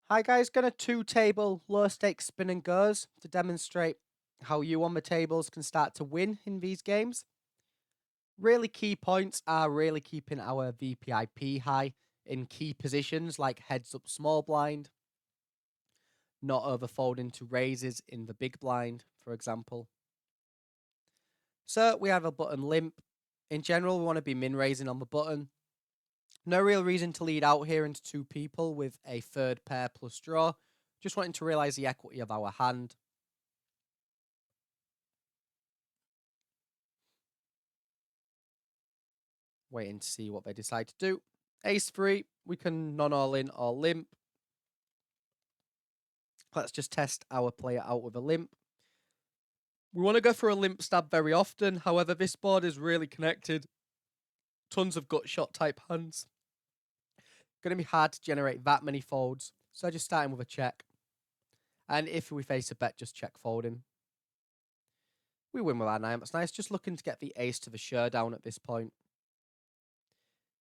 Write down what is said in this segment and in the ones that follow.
Hi guys, gonna two table low stakes spin and goes to demonstrate how you on the tables can start to win in these games. Really key points are really keeping our VPIP high in key positions like heads up small blind, not overfolding to raises in the big blind, for example. So we have a button limp. In general, we want to be min raising on the button. No real reason to lead out here into two people with a third pair plus draw. Just wanting to realize the equity of our hand. Waiting to see what they decide to do. Ace 3, we can non-all in or limp. Let's just test our player out with a limp. We want to go for a limp stab very often. However, this board is really connected. Tons of gut shot type hands. Going to be hard to generate that many folds. So just starting with a check. And if we face a bet, just check folding. We win with our 9. That's nice. Just looking to get the ace to the showdown at this point.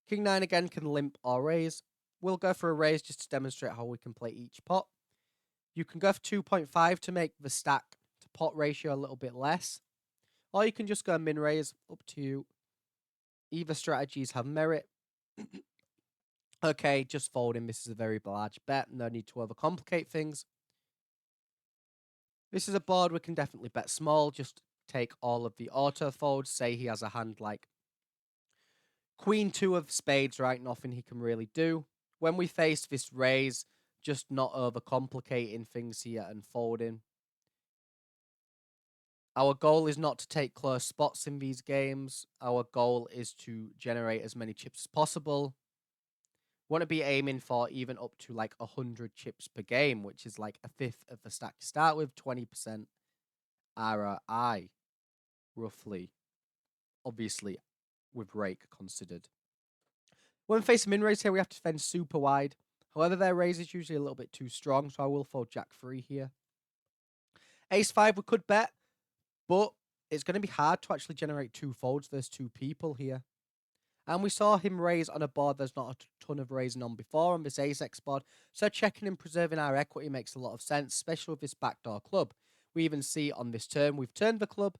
King 9 again can limp or raise. We'll go for a raise just to demonstrate how we can play each pot. You can go for 2.5 to make the stack to pot ratio a little bit less. Or you can just go min raise, up to you. Either strategies have merit. Okay, just folding. This is a very large bet. No need to overcomplicate things. This is a board we can definitely bet small. Just take all of the auto folds. Say he has a hand like Queen 2 of spades, right? Nothing he can really do. When we face this raise, just not overcomplicating things here and folding. Our goal is not to take close spots in these games. Our goal is to generate as many chips as possible. Want to be aiming for even up to like 100 chips per game, which is like a fifth of the stack to start with, 20% ROI, roughly. Obviously, with rake considered. When facing min raise here, we have to defend super wide. However, their raise is usually a little bit too strong, so I will fold Jack 3 here. Ace 5 we could bet, but it's going to be hard to actually generate two folds. There's two people here. And we saw him raise on a board there's not a ton of raising on before on this ace-x board. So checking and preserving our equity makes a lot of sense, especially with this backdoor club. We even see on this turn, we've turned the club,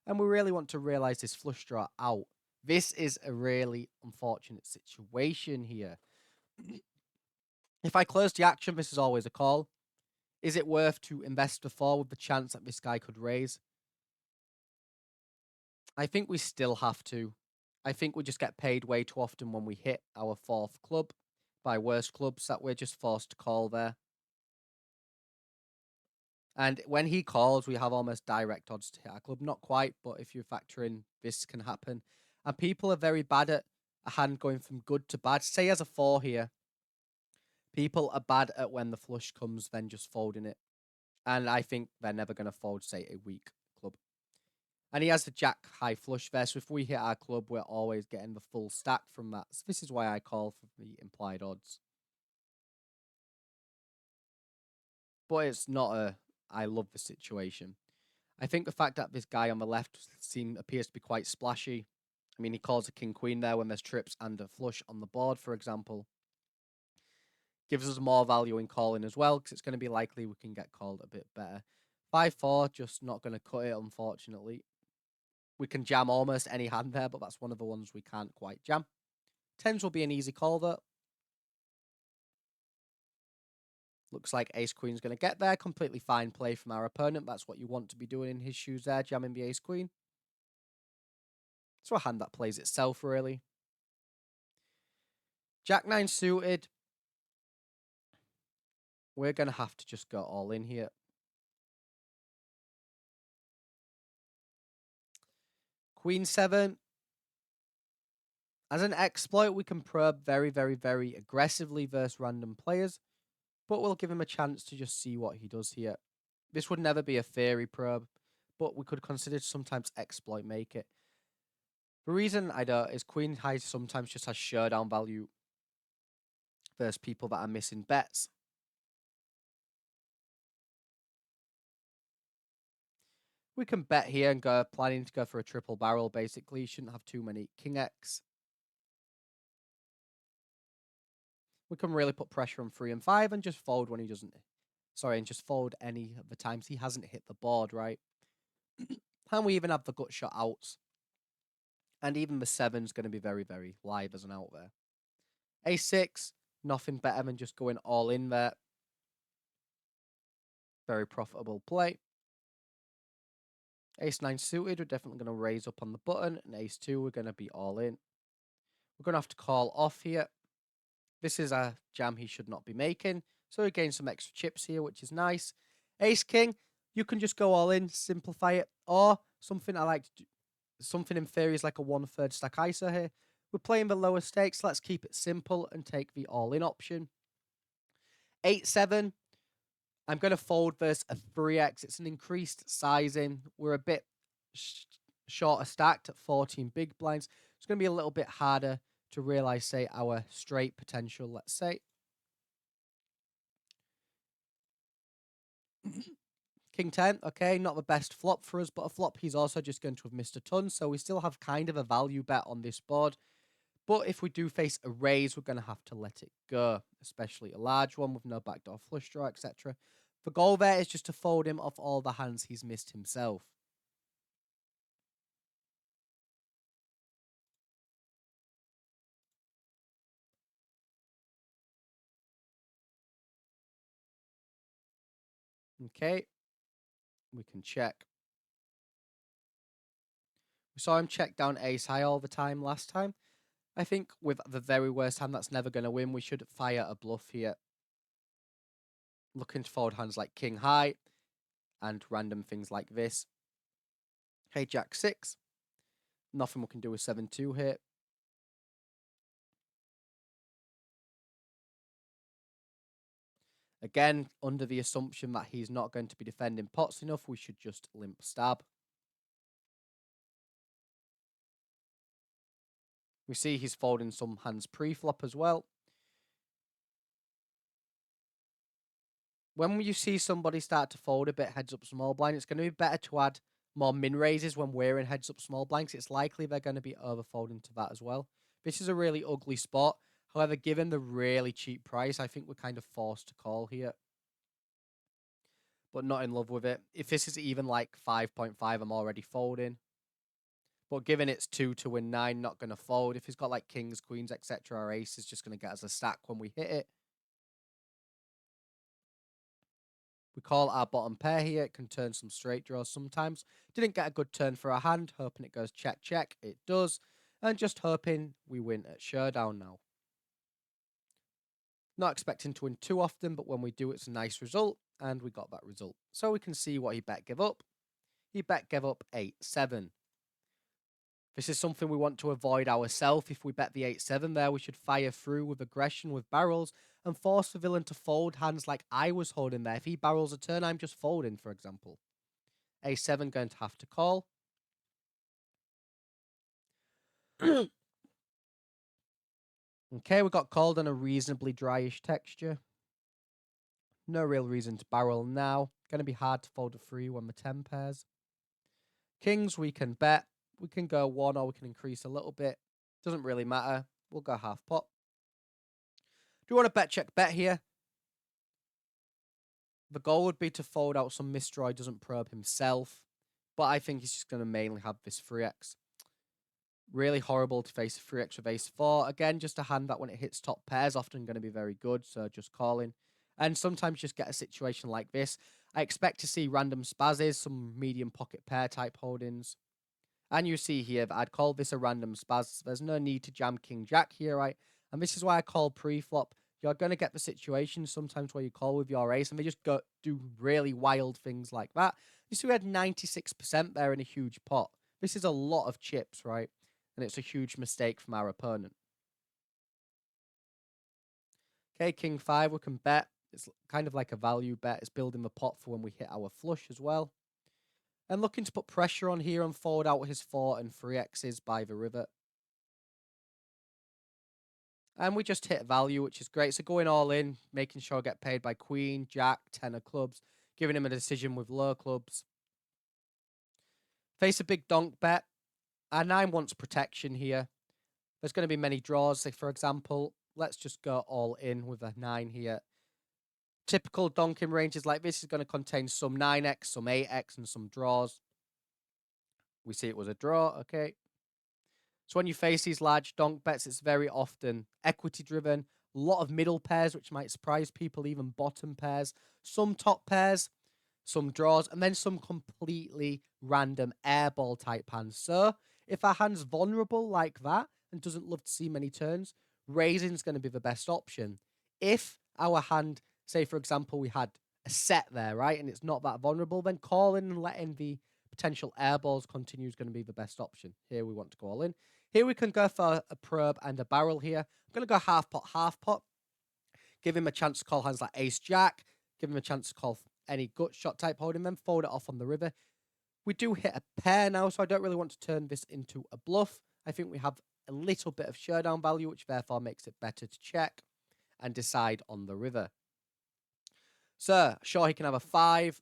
and we really want to realize this flush draw out. This is a really unfortunate situation here. If I close the action, this is always a call. Is it worth to invest the 4 with the chance that this guy could raise? I think we still have to. I think we just get paid way too often when we hit our 4th club by worse clubs that we're just forced to call there. And when he calls, we have almost direct odds to hit our club. Not quite, but if you factor in this can happen. And people are very bad at a hand going from good to bad. Say he has a 4 here. People are bad at when the flush comes, then just folding it. And I think they're never going to fold, say, a weak club. And he has the jack high flush there. So if we hit our club, we're always getting the full stack from that. So this is why I call for the implied odds. But it's not a... I love the situation. I think the fact that this guy on the left appears to be quite splashy. I mean, he calls a king-queen there when there's trips and a flush on the board, for example. Gives us more value in calling as well, because it's going to be likely we can get called a bit better. 5-4, just not going to cut it, unfortunately. We can jam almost any hand there, but that's one of the ones we can't quite jam. 10s will be an easy call, though. Looks like ace-queen's going to get there. Completely fine play from our opponent. That's what you want to be doing in his shoes there, jamming the ace-queen. It's a hand that plays itself, really. Jack 9 suited. We're going to have to just go all in here. Queen 7. As an exploit, we can probe very, very, very aggressively versus random players, but we'll give him a chance to just see what he does here. This would never be a theory probe, but we could consider sometimes exploit make it. The reason I don't is Queen High sometimes just has showdown value versus people that are missing bets. We can bet here and go planning to go for a triple barrel, basically. You shouldn't have too many King X. We can really put pressure on 3 and 5 and just fold when he doesn't. Sorry, and just fold any of the times he hasn't hit the board, right? And we even have the gut shot outs. And even the 7's going to be very, very live as an out there. A6, nothing better than just going all in there. Very profitable play. Ace-9 suited, we're definitely going to raise up on the button. And Ace-2, we're going to be all in. We're going to have to call off here. This is a jam he should not be making. So he gains some extra chips here, which is nice. Ace-King, you can just go all in, simplify it. Or something I like to do, something in theory is like a 1/3 stack ISO here. We're playing the lower stakes. Let's keep it simple and take the all-in option. 8-7. I'm going to fold versus a 3x. It's an increased sizing. We're a bit shorter stacked at 14 big blinds. It's going to be a little bit harder to realize, say, our straight potential, let's say. King 10, okay, not the best flop for us, but a flop he's also just going to have missed a ton, so we still have kind of a value bet on this board. But if we do face a raise, we're going to have to let it go, especially a large one with no backdoor flush draw, etc. The goal there is just to fold him off all the hands he's missed himself. Okay, we can check. We saw him check down ace high all the time last time. I think with the very worst hand that's never going to win, we should fire a bluff here. Looking to fold hands like king high and random things like this. Hey, jack 6. Nothing we can do with 7-2 here. Again, under the assumption that he's not going to be defending pots enough, we should just limp stab. We see he's folding some hands pre-flop as well. When you see somebody start to fold a bit heads up small blind, it's going to be better to add more min raises when we're in heads up small blinds. It's likely they're going to be overfolding to that as well. This is a really ugly spot. However, given the really cheap price, I think we're kind of forced to call here. But not in love with it. If this is even like 5.5, I'm already folding. But given it's 2 to win 9, not going to fold. If he's got like kings, queens, etc., our ace is just going to get us a stack when we hit it. We call our bottom pair here. It can turn some straight draws sometimes. Didn't get a good turn for our hand. Hoping it goes check, check. It does. And just hoping we win at showdown now. Not expecting to win too often, but when we do, it's a nice result. And we got that result. So we can see what he bet give up. He bet give up 8-7. This is something we want to avoid ourselves. If we bet the 8-7 there, we should fire through with aggression with barrels and force the villain to fold hands like I was holding there. If he barrels a turn, I'm just folding, for example. A7 going to have to call. Okay, we got called on a reasonably dryish texture. No real reason to barrel now. Going to be hard to fold a 3 when the 10 pairs. Kings, we can bet. We can go 1 or we can increase a little bit. Doesn't really matter. We'll go half pot. Do you want to bet check bet here? The goal would be to fold out some misdraw he doesn't probe himself. But I think he's just going to mainly have this 3x. Really horrible to face a 3x with ace 4. Again, just a hand that when it hits top pairs, often going to be very good. So just calling. And sometimes just get a situation like this. I expect to see random spazzes, some medium pocket pair type holdings. And you see here that I'd call this a random spaz. There's no need to jam king jack here, right? And this is why I call pre-flop. You're going to get the situation sometimes where you call with your ace and they just do really wild things like that. You see we had 96% there in a huge pot. This is a lot of chips, right? And it's a huge mistake from our opponent. Okay, king 5, we can bet. It's kind of like a value bet. It's building the pot for when we hit our flush as well. And looking to put pressure on here and forward out his 4 and 3x's by the river. And we just hit value, which is great. So going all in, making sure I get paid by queen, jack, 10 of clubs, giving him a decision with low clubs. Face a big donk bet. Our 9 wants protection here. There's going to be many draws. Say, for example, let's just go all in with a 9 here. Typical donking ranges like this is going to contain some 9x, some 8x, and some draws. We see it was a draw, okay. So when you face these large donk bets, it's very often equity driven, a lot of middle pairs, which might surprise people, even bottom pairs, some top pairs, some draws, and then some completely random airball type hands. So if our hand's vulnerable like that and doesn't love to see many turns, raising's going to be the best option. If our hand, say for example, we had a set there, right, and it's not that vulnerable, then calling and letting the potential airballs continue is going to be the best option. Here we want to go all in. Here we can go for a probe and a barrel here. I'm going to go half pot. Give him a chance to call hands like ace jack. Give him a chance to call any gut shot type holding, then fold it off on the river. We do hit a pair now, so I don't really want to turn this into a bluff. I think we have a little bit of showdown value, which therefore makes it better to check and decide on the river. So, sure, he can have a 5.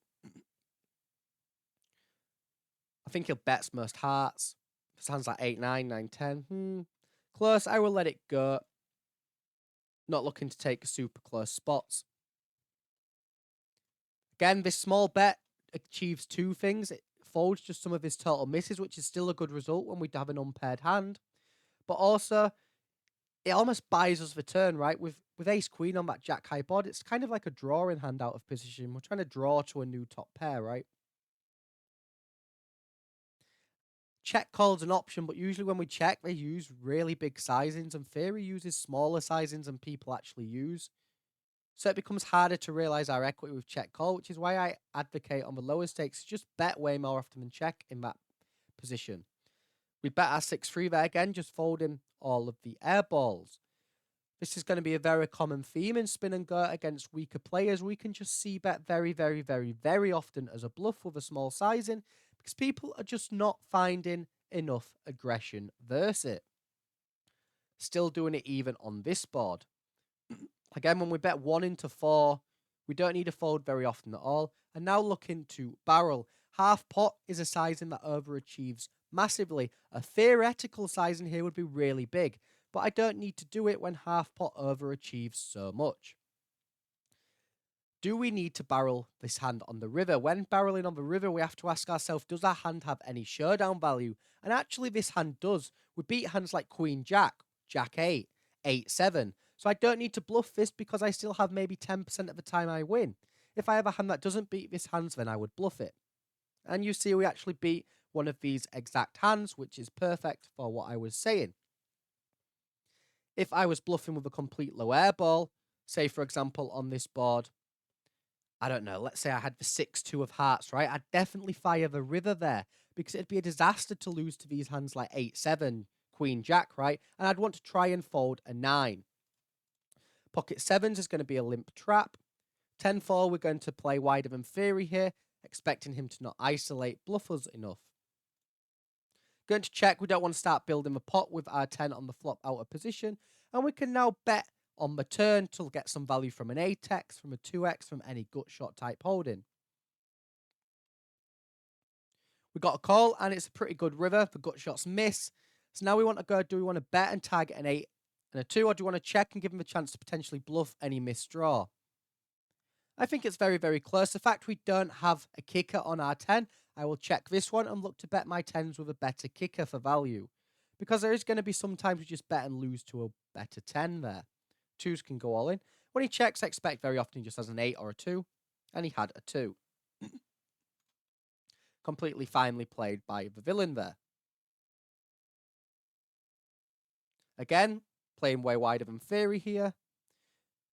I think he'll bet most hearts. Sounds like 8, 9, 9, 10. Close. I will let it go. Not looking to take super close spots. Again, this small bet achieves 2 things. It folds just some of his total misses, which is still a good result when we have an unpaired hand. But also, it almost buys us the turn, right? With ace queen on that jack high board, it's kind of like a drawing hand out of position. We're trying to draw to a new top pair, right? Check call's an option, but usually when we check, they use really big sizings, and theory uses smaller sizings than people actually use. So it becomes harder to realize our equity with check call, which is why I advocate on the lower stakes, just bet way more often than check in that position. We bet our 6-3 there again, just folding all of the air balls. This is going to be a very common theme in spin and go against weaker players. We can just see bet very, very, very, very often as a bluff with a small sizing because people are just not finding enough aggression versus it. Still doing it even on this board. Again, when we bet 1 into 4, we don't need to fold very often at all. And now looking to barrel. Half pot is a sizing that overachieves massively. A theoretical sizing here would be really big, but I don't need to do it when half pot overachieves so much. Do we need to barrel this hand on the river? When barreling on the river, we have to ask ourselves, does our hand have any showdown value? And actually, this hand does. We beat hands like Queen Jack, Jack 8, 8, 7. So I don't need to bluff this because I still have maybe 10% of the time I win. If I have a hand that doesn't beat this hand, then I would bluff it. And you see we actually beat one of these exact hands, which is perfect for what I was saying. If I was bluffing with a complete low air ball, say for example on this board, I don't know, let's say I had the 6-2 of hearts, right? I'd definitely fire the river there because it'd be a disaster to lose to these hands like 8-7, Queen Jack, right? And I'd want to try and fold a 9. Pocket 7s is going to be a limp trap. 10-4, we're going to play wider than theory here, expecting him to not isolate bluffers enough. Going to check, we don't want to start building the pot with our 10 on the flop out of position. And we can now bet on the turn to get some value from an 8x, from a 2x, from any gut shot type holding. We got a call, and it's a pretty good river. The gut shots miss. So now we want to go, do we want to bet and target an 8 and a 2, or do we want to check and give him a chance to potentially bluff any missed draw? I think it's very, very close. The fact we don't have a kicker on our 10, I will check this one and look to bet my 10s with a better kicker for value. Because there is going to be sometimes we just bet and lose to a better 10 there. 2s can go all in. When he checks, I expect very often he just has an 8 or a 2. And he had a 2. Completely finely played by the villain there. Again, playing way wider than theory here.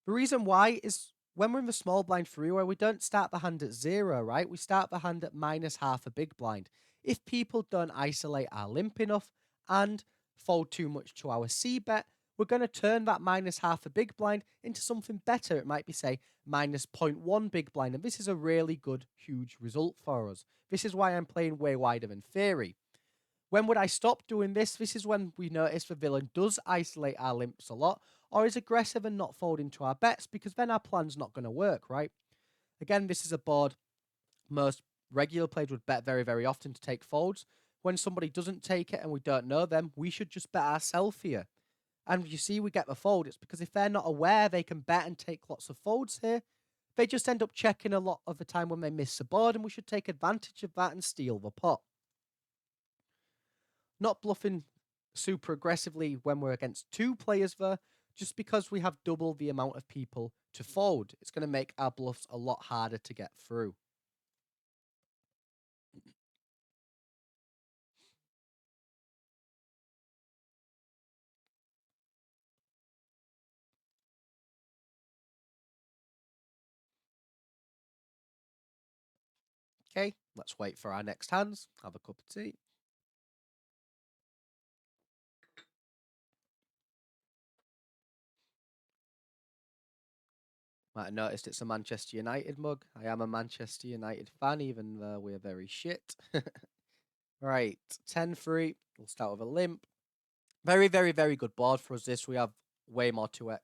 The reason why is when we're in the small blind three-way, we don't start the hand at 0, right? We start the hand at minus half a big blind. If people don't isolate our limp enough and fold too much to our C bet, we're going to turn that minus half a big blind into something better. It might be, say, minus 0.1 big blind. And this is a really good, huge result for us. This is why I'm playing way wider than theory. When would I stop doing this? This is when we notice the villain does isolate our limps a lot or is aggressive and not folding to our bets because then our plan's not going to work, right? Again, this is a board most regular players would bet very, very often to take folds. When somebody doesn't take it and we don't know them, we should just bet ourselves here. And you see we get the fold. It's because if they're not aware, they can bet and take lots of folds here. They just end up checking a lot of the time when they miss the board, and we should take advantage of that and steal the pot. Not bluffing super aggressively when we're against 2 players though, just because we have double the amount of people to fold. It's going to make our bluffs a lot harder to get through. Okay, let's wait for our next hands. Have a cup of tea. Might have noticed it's a Manchester United mug. I am a Manchester United fan, even though we're very shit. Right, 10-3. We'll start with a limp. Very, very, very good board for us this. We have way more 2x.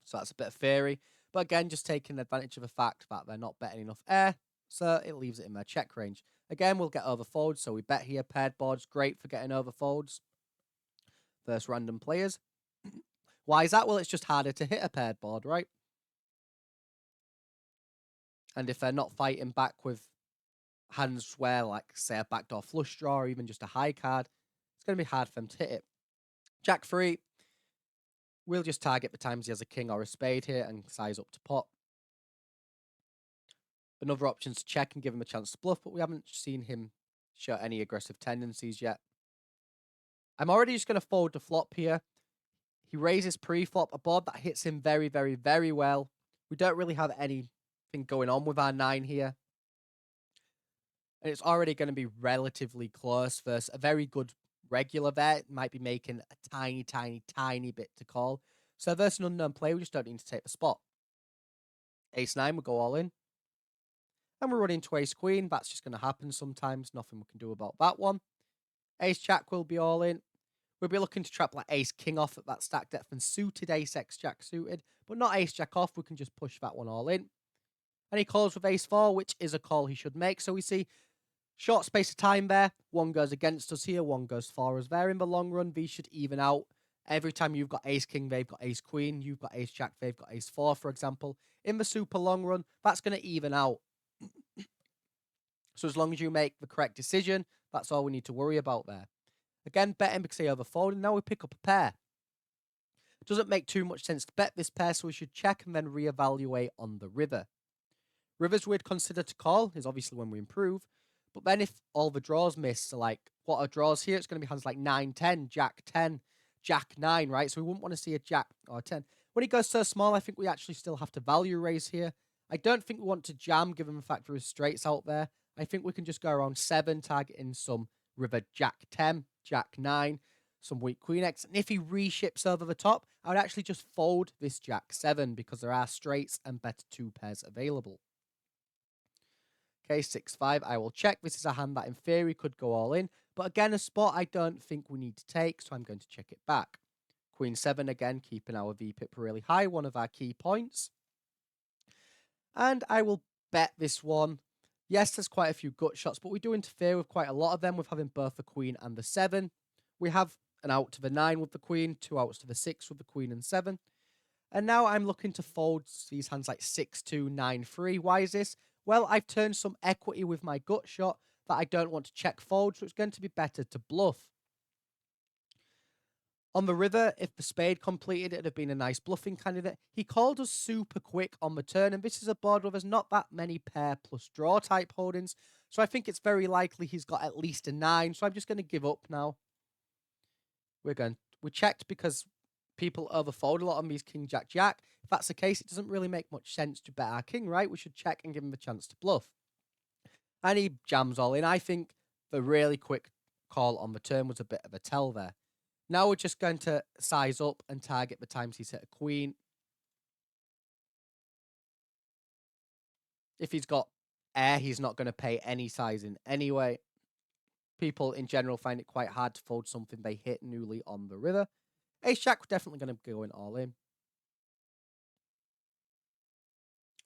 So that's a bit of theory. But again, just taking advantage of the fact that they're not betting enough air. So it leaves it in their check range. Again, we'll get overfolds. So we bet here. Paired boards, great for getting overfolds. First random players. Why is that? Well, it's just harder to hit a paired board, right? And if they're not fighting back with hands where, like, say, a backdoor flush draw or even just a high card, it's going to be hard for them to hit it. Jack 3. We'll just target the times he has a king or a spade here and size up to pot. Another option is to check and give him a chance to bluff, but we haven't seen him show any aggressive tendencies yet. I'm already just going to fold the flop here. He raises pre-flop, a board that hits him very, very, very well. We don't really have anything going on with our 9 here. And it's already going to be relatively close versus a very good regular there. It might be making a tiny, tiny, tiny bit to call. So versus an unknown player, we just don't need to take the spot. Ace-9, we go all in. And we're running to ace-queen. That's just going to happen sometimes. Nothing we can do about that one. Ace-jack will be all in. We'll be looking to trap like ace-king off at that stack depth and suited ace-x-jack suited. But not ace-jack off. We can just push that one all in. And he calls with ace-4, which is a call he should make. So we see short space of time there. One goes against us here. One goes for us there. In the long run, these should even out. Every time you've got ace-king, they've got ace-queen. You've got ace-jack, they've got ace-4, for example. In the super long run, that's going to even out. So as long as you make the correct decision, that's all we need to worry about there. Again, betting because they overfolded. Now we pick up a pair. It doesn't make too much sense to bet this pair, so we should check and then reevaluate on the river. Rivers we'd consider to call is obviously when we improve. But then if all the draws miss, so like what are draws here? It's going to be hands like 9-10, Jack 10, Jack 9, right? So we wouldn't want to see a Jack or a 10. When he goes so small, I think we actually still have to value raise here. I don't think we want to jam, given the fact there is straights out there. I think we can just go around 7, targeting some river Jack 10, Jack 9, some weak Queen X. And if he reships over the top, I would actually just fold this Jack 7 because there are straights and better 2 pairs available. Okay, 6-5. I will check. This is a hand that in theory could go all in. But again, a spot I don't think we need to take, so I'm going to check it back. Queen 7 again, keeping our VPIP really high, one of our key points. And I will bet this one. Yes, there's quite a few gut shots, but we do interfere with quite a lot of them with having both the queen and the 7. We have an out to the 9 with the queen, 2 outs to the 6 with the queen and 7. And now I'm looking to fold these hands like 6-2, 9-3. Why is this? Well, I've turned some equity with my gut shot that I don't want to check fold, so it's going to be better to bluff. On the river, if the spade completed, it'd have been a nice bluffing candidate. He called us super quick on the turn, and this is a board where there's not that many pair plus draw type holdings, so I think it's very likely he's got at least a 9, so I'm just going to give up now. We checked because people overfold a lot on these king, jack, jack. If that's the case, it doesn't really make much sense to bet our king, right? We should check and give him a chance to bluff. And he jams all in. I think the really quick call on the turn was a bit of a tell there. Now we're just going to size up and target the times he's hit a queen. If he's got air, he's not going to pay any sizing anyway. People in general find it quite hard to fold something they hit newly on the river. Ace-jack definitely going to go in all in.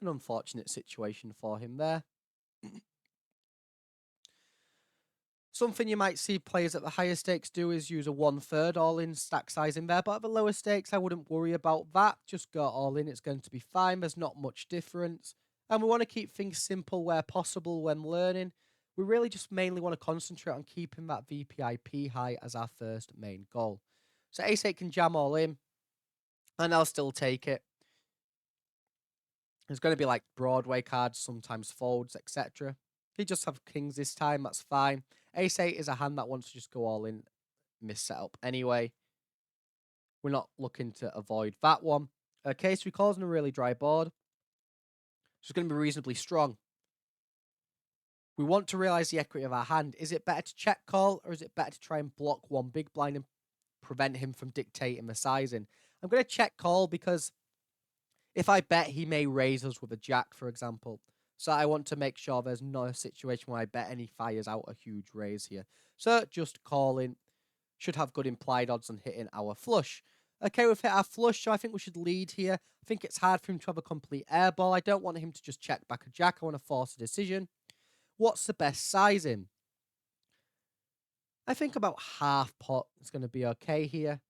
An unfortunate situation for him there. Something you might see players at the higher stakes do is use a 1/3 all-in stack size in there, but at the lower stakes, I wouldn't worry about that. Just go all in, it's going to be fine. There's not much difference. And we want to keep things simple where possible when learning. We really just mainly want to concentrate on keeping that VPIP high as our first main goal. So ace-8 can jam all in, and I'll still take it. There's going to be like Broadway cards, sometimes folds, etc. He just have kings this time, that's fine. Ace-8 is a hand that wants to just go all in, miss setup anyway. We're not looking to avoid that one. Okay, so he calls on a really dry board. So it's going to be reasonably strong. We want to realize the equity of our hand. Is it better to check call, or is it better to try and block one big blind and prevent him from dictating the sizing? I'm going to check call because if I bet, he may raise us with a jack, for example. So I want to make sure there's no situation where I bet and he fires out a huge raise here. So just calling. Should have good implied odds on hitting our flush. Okay, we've hit our flush, so I think we should lead here. I think it's hard for him to have a complete airball. I don't want him to just check back a jack. I want to force a decision. What's the best sizing? I think about half pot is going to be okay here.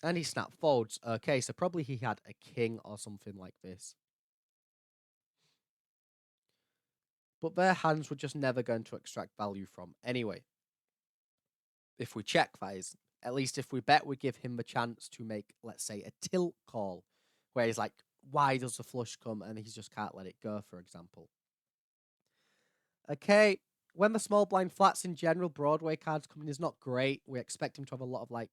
And he snap folds. Okay, so probably he had a king or something like this. But their hands were just never going to extract value from anyway. If we check, that is. At least if we bet, we give him the chance to make, let's say, a tilt call, where he's like, why does the flush come? And he just can't let it go, for example. Okay, when the small blind flats in general, Broadway cards coming is not great. We expect him to have a lot of like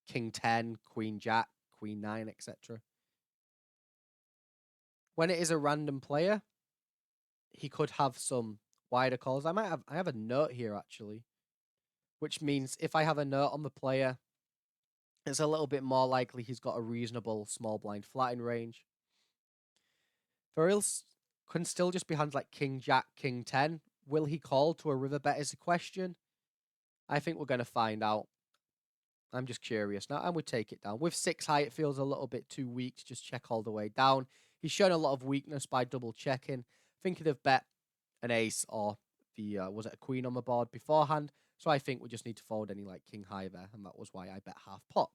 King 10, Queen Jack, Queen 9, etc. When it is a random player, he could have some wider calls. I have a note here actually, which means if I have a note on the player, it's a little bit more likely he's got a reasonable small blind flatting range. Virils can still just be hands like King Jack, King 10. Will he call to a river bet is a question. I think we're going to find out. I'm just curious now, and we take it down. With 6 high, it feels a little bit too weak to just check all the way down. He's shown a lot of weakness by double checking. I think he'd have bet an ace or the, was it a queen on the board beforehand? So I think we just need to fold any like king high there, and that was why I bet half pot.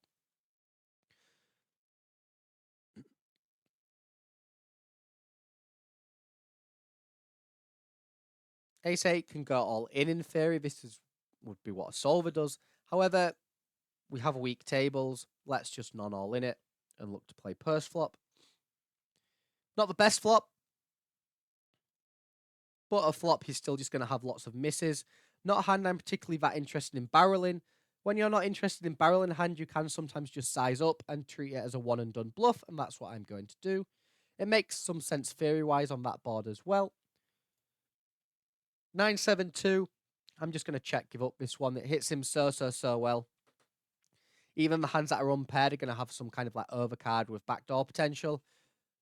Ace-8 can go all in theory. This would be what a solver does. However, we have weak tables. Let's just non-all in it and look to play purse flop. Not the best flop, but a flop he's still just going to have lots of misses. Not a hand I'm particularly that interested in barreling. When you're not interested in barreling a hand, you can sometimes just size up and treat it as a one and done bluff, and that's what I'm going to do. It makes some sense theory-wise on that board as well. 9-7-2. I'm just going to check give up this one. It hits him so well. Even the hands that are unpaired are going to have some kind of like overcard with backdoor potential.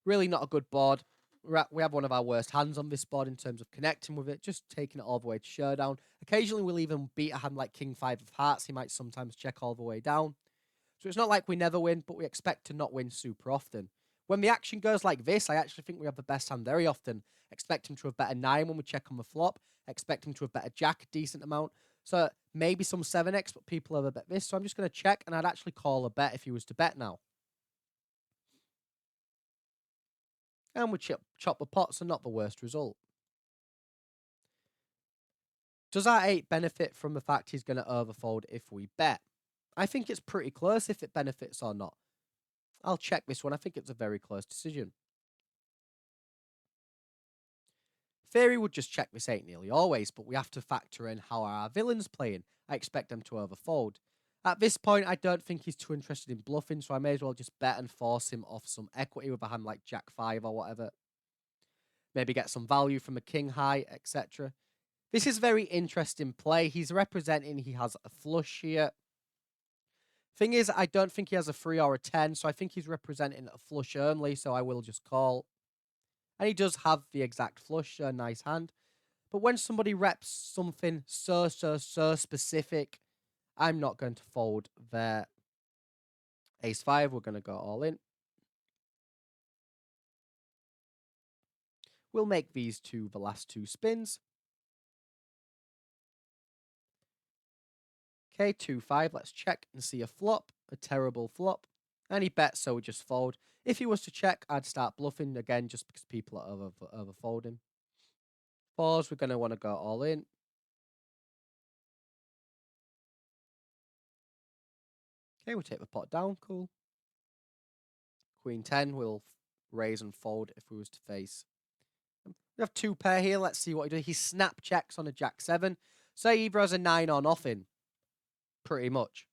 Really not a good board. We have one of our worst hands on this board in terms of connecting with it, just taking it all the way to showdown. Occasionally, we'll even beat a hand like King 5 of Hearts. He might sometimes check all the way down. So it's not like we never win, but we expect to not win super often. When the action goes like this, I actually think we have the best hand very often. Expect him to have bet a 9 when we check on the flop. Expect him to have bet a jack a decent amount. So maybe some 7x, but people have a bet this. So I'm just going to check, and I'd actually call a bet if he was to bet now. And we chop the pot, so not the worst result. Does our 8 benefit from the fact he's going to overfold if we bet? I think it's pretty close if it benefits or not. I'll check this one. I think it's a very close decision. Theory would just check this 8 nearly always, but we have to factor in how our villain's playing. I expect them to overfold. At this point, I don't think he's too interested in bluffing, so I may as well just bet and force him off some equity with a hand like Jack 5 or whatever. Maybe get some value from a king high, etc. This is very interesting play. He's representing he has a flush here. Thing is, I don't think he has a 3 or a 10, so I think he's representing a flush only, so I will just call. And he does have the exact flush, a nice hand. But when somebody reps something so specific, I'm not going to fold there. Ace 5, we're going to go all in. We'll make these two the last 2 spins. Okay, 2-5. Let's check and see a flop. A terrible flop. And he bets, so we just fold. If he was to check, I'd start bluffing again just because people are over folding. Fours, we're going to want to go all in. Okay, we'll take the pot down. Cool. Queen 10, we'll raise and fold if we was to face. We have 2 pair here. Let's see what he does. He snap checks on a Jack 7. So he either has a 9 or nothing. Pretty much.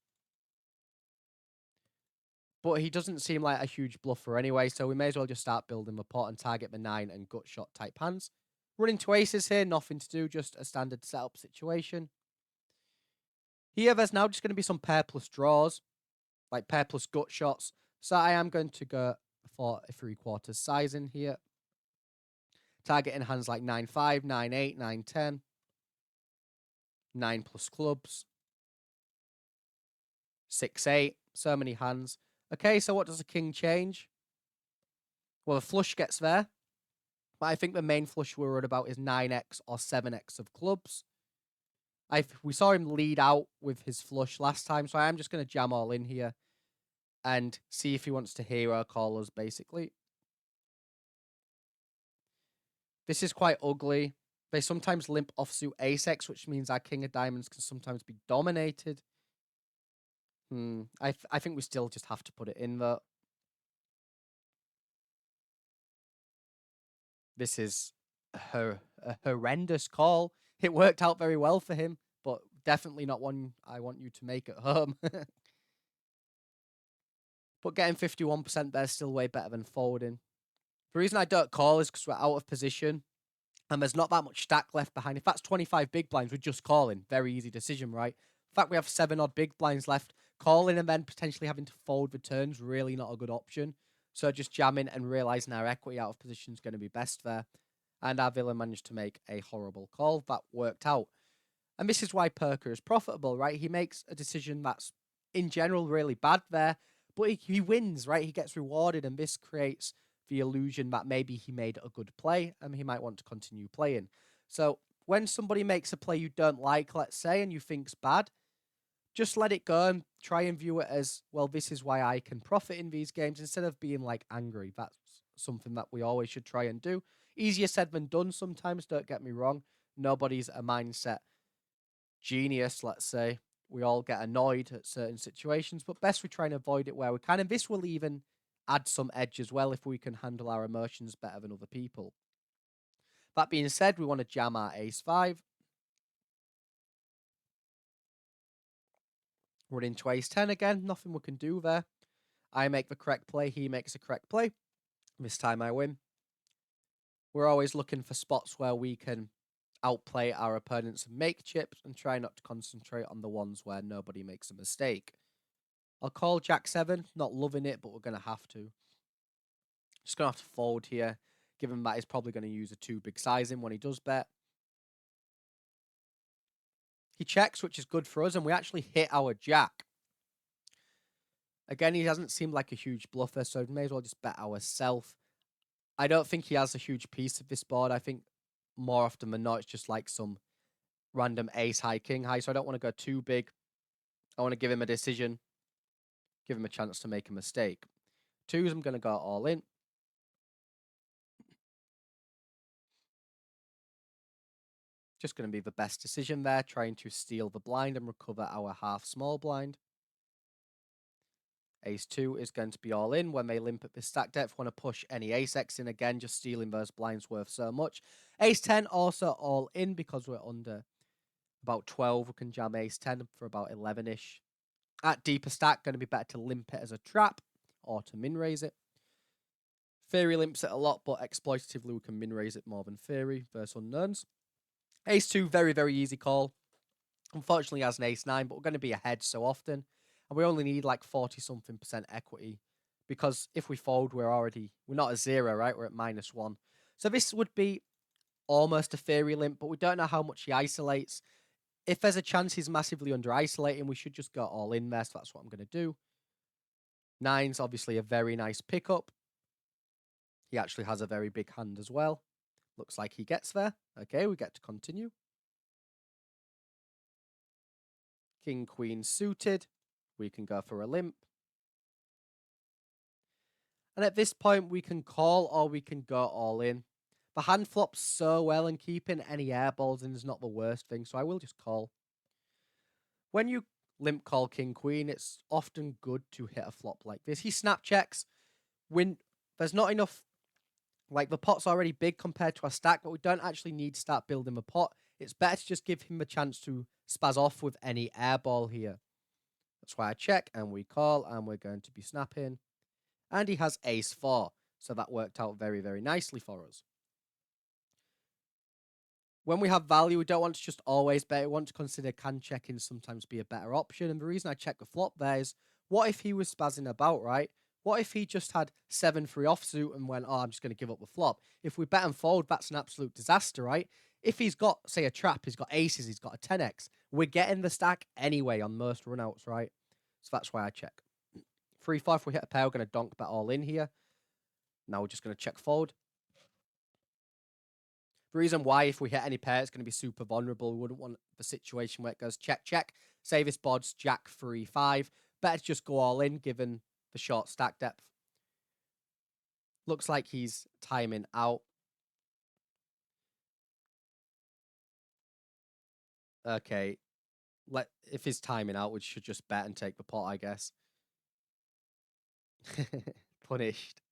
But he doesn't seem like a huge bluffer anyway, so we may as well just start building the pot and target the 9 and gut shot type hands. Running to aces here, nothing to do, just a standard setup situation. Here, there's now just going to be some pair plus draws, like pair plus gut shots. So I am going to go for a 3/4 sizing here. Targeting hands like 9-5, 9-8, 9-10, 9 plus clubs, 6-8. So many hands. Okay, so what does the king change? Well, the flush gets there. But I think the main flush we're worried about is 9x or 7x of clubs. We saw him lead out with his flush last time, so I am just going to jam all in here and see if he wants to hero call us, basically. This is quite ugly. They sometimes limp offsuit ace-x, which means our king of diamonds can sometimes be dominated. I think we still just have to put it in, though. This is a horrendous call. It worked out very well for him, but definitely not one I want you to make at home. But getting 51% there is still way better than folding. The reason I don't call is because we're out of position and there's not that much stack left behind. If that's 25 big blinds, we're just calling. Very easy decision, right? In fact, we have 7 odd big blinds left. Calling and then potentially having to fold returns, really not a good option. So just jamming and realizing our equity out of position is going to be best there. And our villain managed to make a horrible call. That worked out. And this is why poker is profitable, right? He makes a decision that's, in general, really bad there, but he wins, right? He gets rewarded, and this creates the illusion that maybe he made a good play and he might want to continue playing. So when somebody makes a play you don't like, let's say, and you think's bad, just let it go and try and view it as, well, this is why I can profit in these games, instead of being like angry. That's something that we always should try and do. Easier said than done sometimes, don't get me wrong. Nobody's a mindset genius, let's say. We all get annoyed at certain situations, but best we try and avoid it where we can. And this will even add some edge as well if we can handle our emotions better than other people. That being said, we want to jam our ace-5. Run into ace-10 again. Nothing we can do there. I make the correct play. He makes the correct play. This time I win. We're always looking for spots where we can outplay our opponents and make chips, and try not to concentrate on the ones where nobody makes a mistake. I'll call Jack 7. Not loving it, but we're going to have to. Just going to have to fold here, given that he's probably going to use a 2 big sizing when he does bet. He checks, which is good for us, and we actually hit our Jack. Again, he hasn't seemed like a huge bluffer, so we may as well just bet ourselves. I don't think he has a huge piece of this board. I think more often than not, it's just like some random ace high, king high, so I don't want to go too big. I want to give him a decision, give him a chance to make a mistake. 2s, I'm going to go all in. Just going to be the best decision there, trying to steal the blind and recover our half small blind. Ace-2 is going to be all in when they limp at this stack depth. Want to push any ace-x in again, just stealing those blinds worth so much. Ace-10 also all in because we're under about 12. We can jam ace-10 for about 11-ish. At deeper stack, going to be better to limp it as a trap or to min-raise it. Theory limps it a lot, but exploitatively we can min-raise it more than Theory versus unknowns. Ace-2, very, very easy call. Unfortunately, has an ace-9, but we're going to be ahead so often. And we only need like 40-something% equity. Because if we fold, we're not at 0, right? We're at -1. So this would be almost a Theory limp, but we don't know how much he isolates. If there's a chance he's massively under-isolating, we should just go all in there. So that's what I'm going to do. 9's obviously a very nice pickup. He actually has a very big hand as well. Looks like he gets there. Okay, we get to continue. King, queen suited. We can go for a limp. And at this point, we can call or we can go all in. The hand flops so well, and keeping any air balls in is not the worst thing, so I will just call. When you limp call king, queen, it's often good to hit a flop like this. He snap checks. When there's not enough, like the pot's already big compared to our stack, but we don't actually need to start building a pot. It's better to just give him a chance to spaz off with any air ball here. That's why I check and we call, and we're going to be snapping. And he has ace 4, so that worked out very, very nicely for us. When we have value, we don't want to just always bet. We want to consider can checking sometimes be a better option. And the reason I check the flop there is, what if he was spazzing about, right? What if he just had 7-3 offsuit and went, oh, I'm just going to give up the flop? If we bet and fold, that's an absolute disaster, right? If he's got, say, a trap, he's got aces, he's got a 10x, we're getting the stack anyway on most runouts, right? So that's why I check. 3-4, if we hit a pair, we're going to donk bet all in here. Now we're just going to check fold. The reason why, if we hit any pair, it's going to be super vulnerable. We wouldn't want the situation where it goes check, check. Say this bod's jack 3-5. Better to just go all in, given the short stack depth. Looks like he's timing out. Okay. If he's timing out, we should just bet and take the pot, I guess. Punished.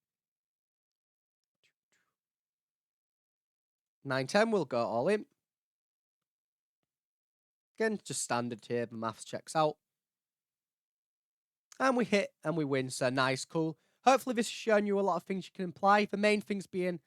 9-10, we'll go all in. Again, just standard here. The maths checks out. And we hit and we win. So nice, cool. Hopefully this has shown you a lot of things you can apply. The main things being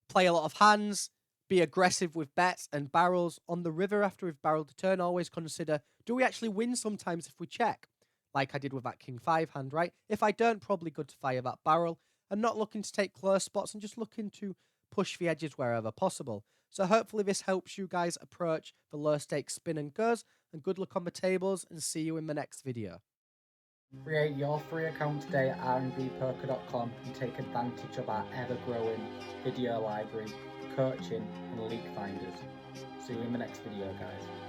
play a lot of hands, be aggressive with bets and barrels. On the river after we've barreled the turn, always consider, do we actually win sometimes if we check? Like I did with that king 5 hand, right? If I don't, probably good to fire that barrel. And not looking to take close spots and just looking to push the edges wherever possible. So hopefully this helps you guys approach the low stakes spin and goes. And good luck on the tables, and see you in the next video. Create your free account today at rnbpoker.com and take advantage of our ever-growing video library, coaching and league finders. See you in the next video, guys.